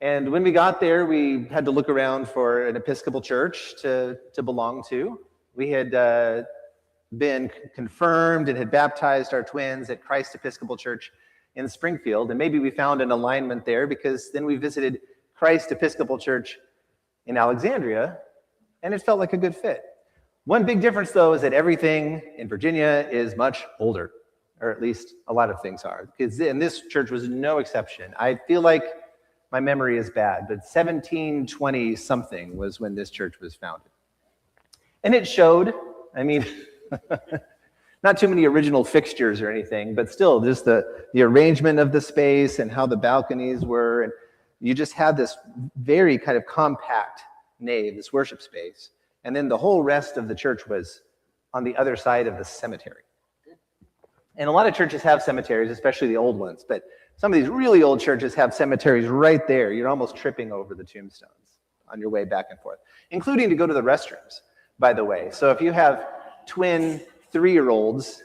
And when we got there, we had to look around for an Episcopal church to belong to. We had been confirmed and had baptized our twins at Christ Episcopal Church in Springfield. And maybe we found an alignment there because then we visited Christ Episcopal Church in Alexandria, and it felt like a good fit. One big difference, though, is that everything in Virginia is much older, or at least a lot of things are. And this church was no exception. I feel like my memory is bad, but 1720-something was when this church was founded. And it showed, I mean, not too many original fixtures or anything, but still just the arrangement of the space and how the balconies were. And you just had this very kind of compact nave, this worship space. And then the whole rest of the church was on the other side of the cemetery. And a lot of churches have cemeteries, especially the old ones, but some of these really old churches have cemeteries right there. You're almost tripping over the tombstones on your way back and forth, including to go to the restrooms, by the way. So if you have twin 3-year-olds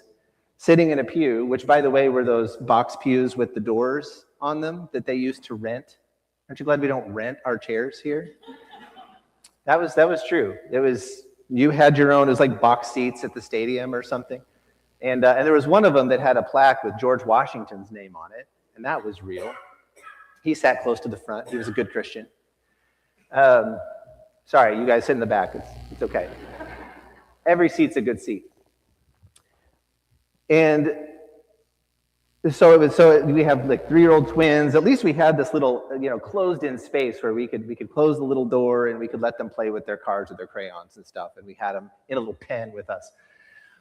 sitting in a pew, which, by the way, were those box pews with the doors on them that they used to rent. Aren't you glad we don't rent our chairs here? That was true. You had your own, it was like box seats at the stadium or something. And there was one of them that had a plaque with George Washington's name on it, and that was real. He sat close to the front. He was a good Christian. Sorry, you guys sit in the back. It's okay. Every seat's a good seat. And so we have like 3-year-old twins. At least we had this little, closed-in space where we could close the little door and we could let them play with their cards or their crayons and stuff. And we had them in a little pen with us.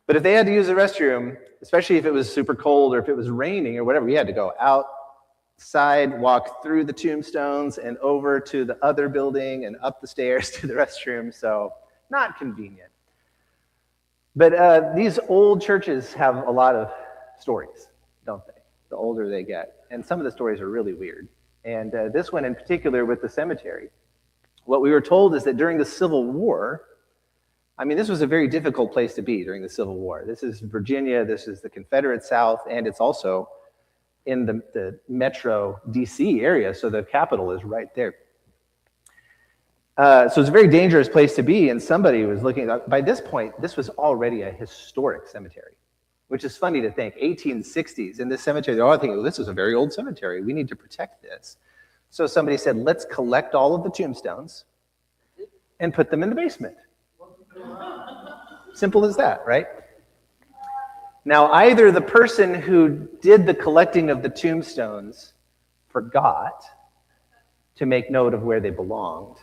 But if they had to use the restroom, especially if it was super cold or if it was raining or whatever, we had to go outside, walk through the tombstones and over to the other building and up the stairs to the restroom. So not convenient. But these old churches have a lot of stories, don't they? The older they get. And some of the stories are really weird. And this one in particular with the cemetery. What we were told is that during the Civil War, this was a very difficult place to be during the Civil War. This is Virginia, this is the Confederate South, and it's also in the metro DC area, so the capital is right there. So it's a very dangerous place to be, and somebody was looking, by this point, this was already a historic cemetery, which is funny to think, 1860s, in this cemetery, they're all thinking, well, this is a very old cemetery, we need to protect this. So somebody said, let's collect all of the tombstones and put them in the basement. Simple as that, right? Now, either the person who did the collecting of the tombstones forgot to make note of where they belonged,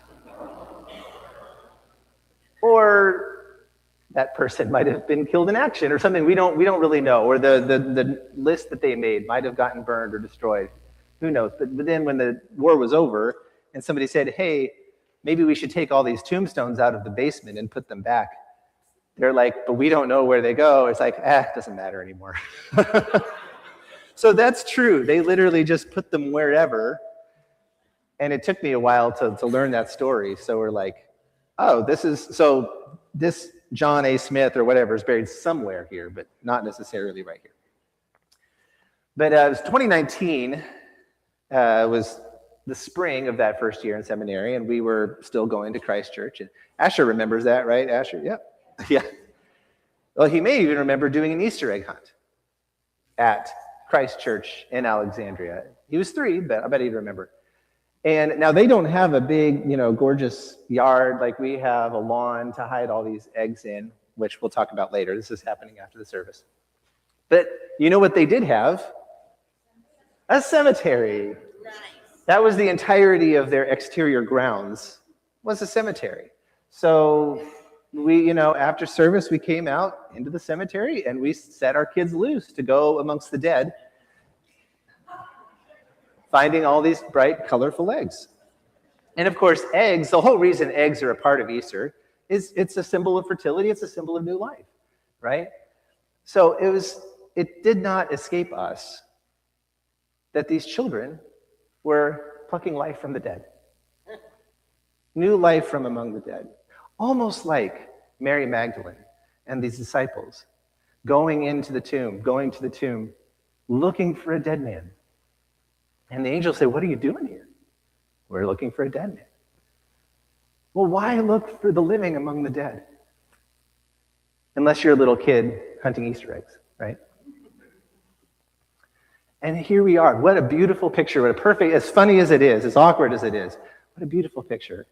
or that person might have been killed in action or something. We don't really know. Or the list that they made might have gotten burned or destroyed. Who knows? But then when the war was over and somebody said, hey, maybe we should take all these tombstones out of the basement and put them back. They're like, but we don't know where they go. It's like, it doesn't matter anymore. So that's true. They literally just put them wherever. And it took me a while to learn that story. So we're like, oh, this John A. Smith or whatever is buried somewhere here, but not necessarily right here. But it was 2019, was the spring of that first year in seminary, and we were still going to Christ Church. And Asher remembers that, right, Asher? Yep. Yeah. Well, he may even remember doing an Easter egg hunt at Christ Church in Alexandria. He was 3, but I bet he'd remember. And now they don't have a big, gorgeous yard like we have, a lawn to hide all these eggs in, which we'll talk about later. This is happening after the service. But you know what they did have? A cemetery. Nice. That was the entirety of their exterior grounds, was a cemetery. So we, after service, we came out into the cemetery and we set our kids loose to go amongst the dead, finding all these bright, colorful eggs. And of course, eggs, the whole reason eggs are a part of Easter is it's a symbol of fertility, it's a symbol of new life, right? So it did not escape us that these children were plucking life from the dead. New life from among the dead. Almost like Mary Magdalene and these disciples going to the tomb, looking for a dead man. And the angels say, what are you doing here? We're looking for a dead man. Well, why look for the living among the dead? Unless you're a little kid hunting Easter eggs, right? And here we are. What a beautiful picture. What a perfect, as funny as it is, as awkward as it is, what a beautiful picture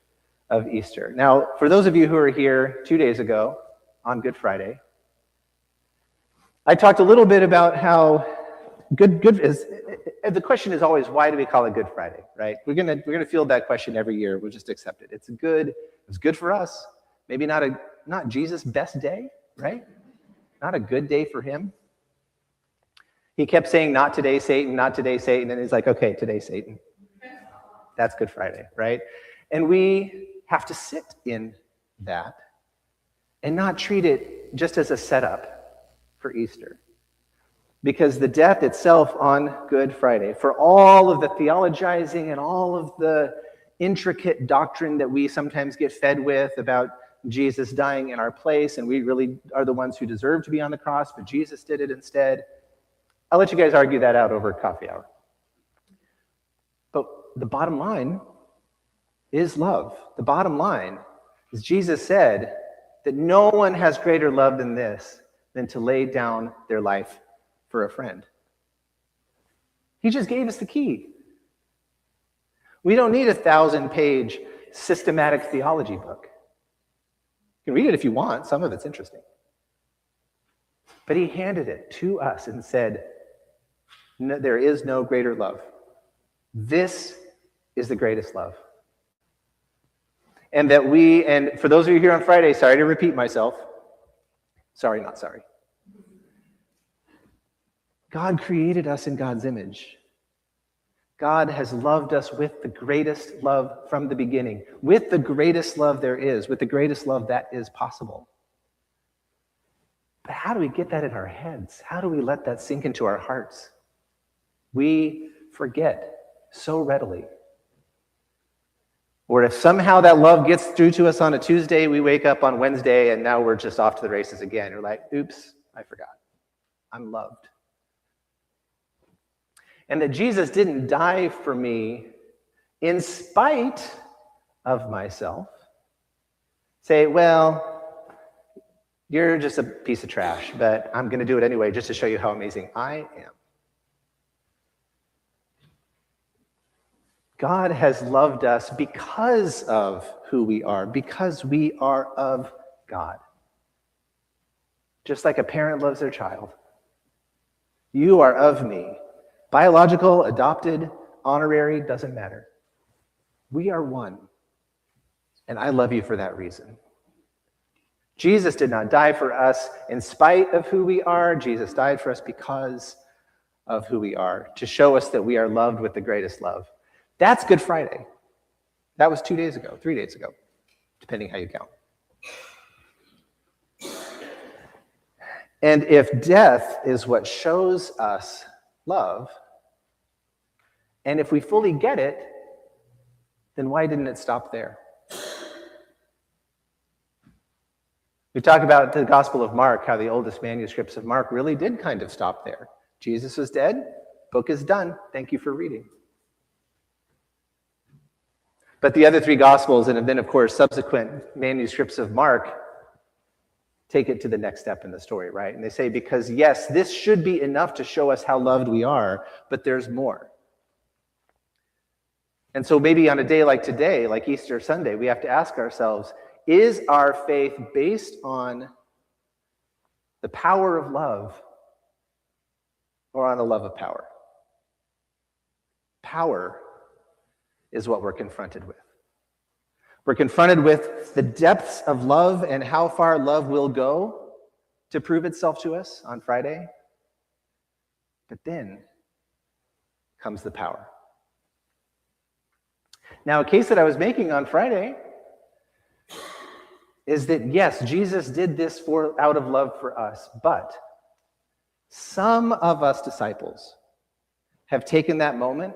of Easter. Now, for those of you who were here 2 days ago on Good Friday, I talked a little bit about how good is. The question is always, why do we call it Good Friday, right? We're gonna field that question every year. We'll just accept it. It was good for us. Maybe not Jesus' best day, right? Not a good day for him. He kept saying, "Not today, Satan, not today, Satan," and he's like, "Okay, today, Satan." That's Good Friday, right? And we have to sit in that and not treat it just as a setup for Easter. Because the death itself on Good Friday, for all of the theologizing and all of the intricate doctrine that we sometimes get fed with about Jesus dying in our place, and we really are the ones who deserve to be on the cross, but Jesus did it instead. I'll let you guys argue that out over coffee hour. But the bottom line is love. The bottom line is Jesus said that no one has greater love than this, than to lay down their life for a friend. He just gave us the key. We don't need a 1,000-page systematic theology book. You can read it if you want. Some of it's interesting. But he handed it to us and said, no, there is no greater love. This is the greatest love. And and for those of you here on Friday, sorry to repeat myself. Sorry, not sorry. God created us in God's image. God has loved us with the greatest love from the beginning, with the greatest love there is, with the greatest love that is possible. But how do we get that in our heads? How do we let that sink into our hearts? We forget so readily. Or if somehow that love gets through to us on a Tuesday, we wake up on Wednesday and now we're just off to the races again. You're like, oops, I forgot. I'm loved. And that Jesus didn't die for me in spite of myself. Say, well, you're just a piece of trash, but I'm going to do it anyway just to show you how amazing I am. God has loved us because of who we are, because we are of God. Just like a parent loves their child. You are of me. Biological, adopted, honorary, doesn't matter. We are one. And I love you for that reason. Jesus did not die for us in spite of who we are. Jesus died for us because of who we are, to show us that we are loved with the greatest love. That's Good Friday. That was 2 days ago, 3 days ago, depending how you count. And if death is what shows us love, and if we fully get it, then why didn't it stop there? We talk about the Gospel of Mark, how the oldest manuscripts of Mark really did kind of stop there. Jesus was dead, book is done, thank you for reading. But the other three Gospels, and then, of course, subsequent manuscripts of Mark, take it to the next step in the story, right? And they say, because yes, this should be enough to show us how loved we are, but there's more. And so maybe on a day like today, like Easter Sunday, we have to ask ourselves, is our faith based on the power of love or on the love of power? Power is what we're confronted with. We're confronted with the depths of love and how far love will go to prove itself to us on Friday. But then comes the power. Now, a case that I was making on Friday is that, yes, Jesus did this out of love for us, but some of us disciples have taken that moment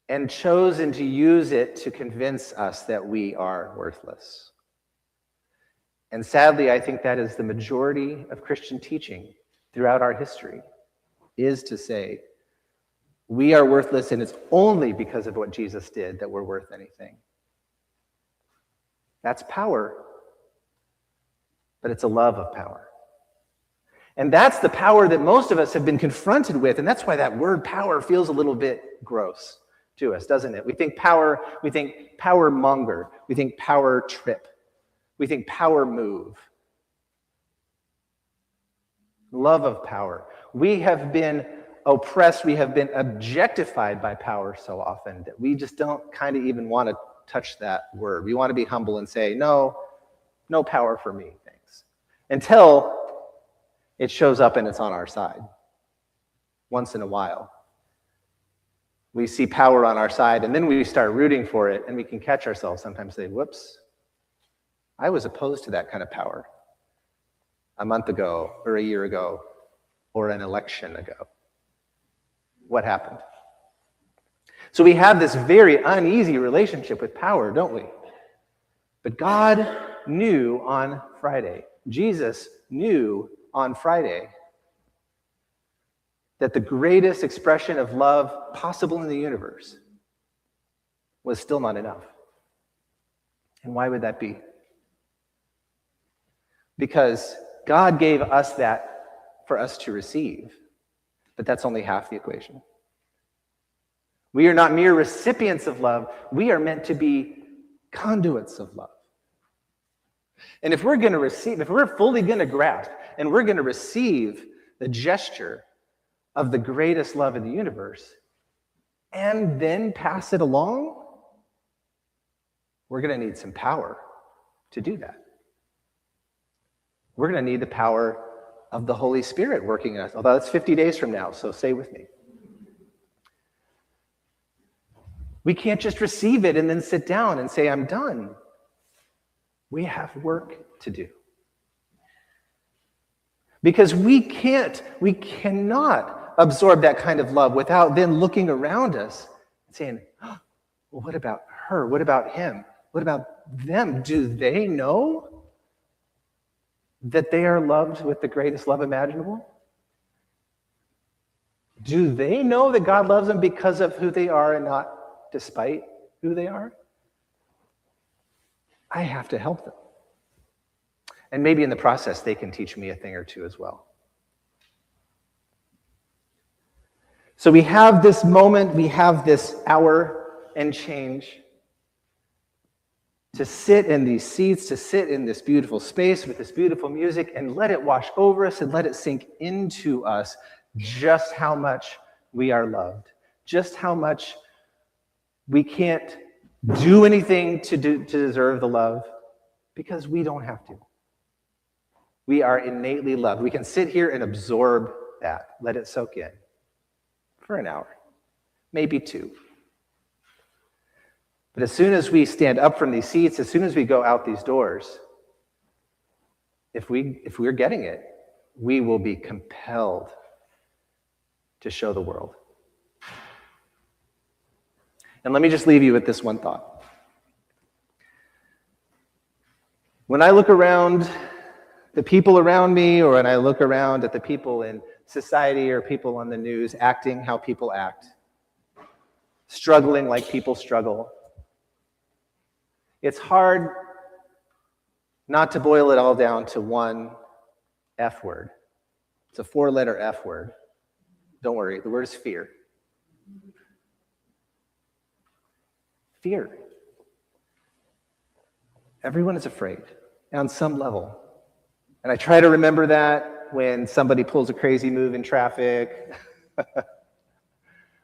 and chosen to use it to convince us that we are worthless. And sadly, I think that is the majority of Christian teaching throughout our history, is to say, We are worthless, and it's only because of what Jesus did that we're worth anything. That's power, but it's a love of power. And that's the power that most of us have been confronted with, and that's why that word power feels a little bit gross to us, doesn't it? We think power monger, we think power trip, we think power move. Love of power. We have been oppressed, we have been objectified by power so often that we just don't kind of even want to touch that word. We want to be humble and say, no power for me, thanks. Until it shows up and it's on our side. Once in a while. We see power on our side, and then we start rooting for it, and we can catch ourselves sometimes say, whoops, I was opposed to that kind of power a month ago, or a year ago, or an election ago. What happened? So we have this very uneasy relationship with power, don't we? But God knew on Friday, Jesus knew on Friday, that the greatest expression of love possible in the universe was still not enough. And why would that be? Because God gave us that for us to receive, but that's only half the equation. We are not mere recipients of love. We are meant to be conduits of love. And if we're going to receive, if we're fully going to grasp, and we're going to receive the gesture of the greatest love in the universe, and then pass it along, we're going to need some power to do that. We're going to need the power of the Holy Spirit working in us. Although that's 50 days from now, so stay with me. We can't just receive it and then sit down and say, I'm done. We have work to do. Because we cannot absorb that kind of love without then looking around us and saying, oh, well, what about her? What about him? What about them? Do they know that they are loved with the greatest love imaginable? Do they know that God loves them because of who they are and not despite who they are? I have to help them. And maybe in the process, they can teach me a thing or two as well. So we have this moment, we have this hour and change to sit in these seats, to sit in this beautiful space with this beautiful music and let it wash over us and let it sink into us just how much we are loved, just how much we can't do anything to deserve the love because we don't have to. We are innately loved. We can sit here and absorb that, let it soak in for an hour, maybe two. But as soon as we stand up from these seats, as soon as we go out these doors, if we're getting it, we will be compelled to show the world. And let me just leave you with this one thought. When I look around the people around me, or when I look around at the people in society or people on the news acting how people act, struggling like people struggle, it's hard not to boil it all down to one F word. It's a 4-letter F word. Don't worry, the word is fear. Fear. Everyone is afraid on some level. And I try to remember that when somebody pulls a crazy move in traffic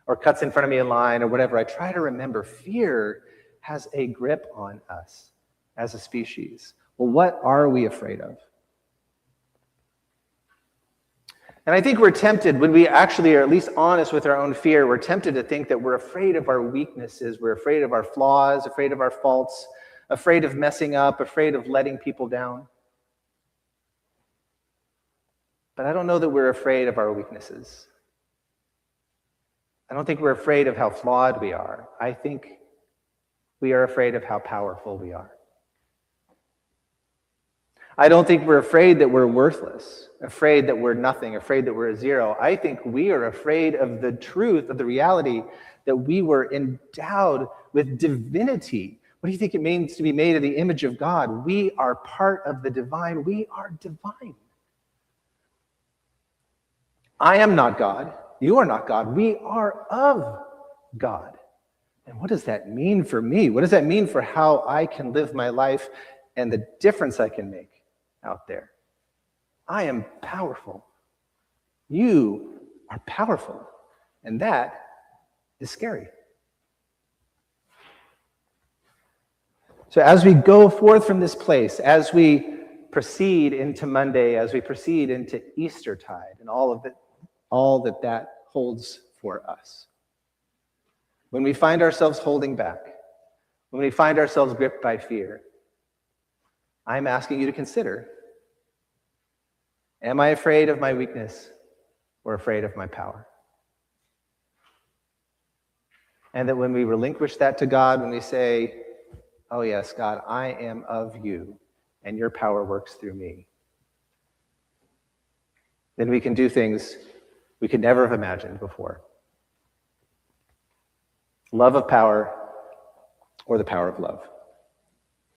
or cuts in front of me in line or whatever. I try to remember fear has a grip on us as a species. Well, what are we afraid of? And I think we're tempted, when we actually are at least honest with our own fear, we're tempted to think that we're afraid of our weaknesses, we're afraid of our flaws, afraid of our faults, afraid of messing up, afraid of letting people down. But I don't know that we're afraid of our weaknesses. I don't think we're afraid of how flawed we are. I think we are afraid of how powerful we are. I don't think we're afraid that we're worthless, afraid that we're nothing, afraid that we're a zero. I think we are afraid of the truth, of the reality that we were endowed with divinity. What do you think it means to be made in the image of God? We are part of the divine. We are divine. I am not God. You are not God. We are of God. And what does that mean for me? What does that mean for how I can live my life and the difference I can make out there? I am powerful. You are powerful. And that is scary. So as we go forth from this place, as we proceed into Monday, as we proceed into Eastertide and all that holds for us, when we find ourselves holding back, when we find ourselves gripped by fear, I'm asking you to consider, am I afraid of my weakness or afraid of my power? And that when we relinquish that to God, when we say, oh yes, God, I am of you, and your power works through me, then we can do things we could never have imagined before. Love of power, or the power of love.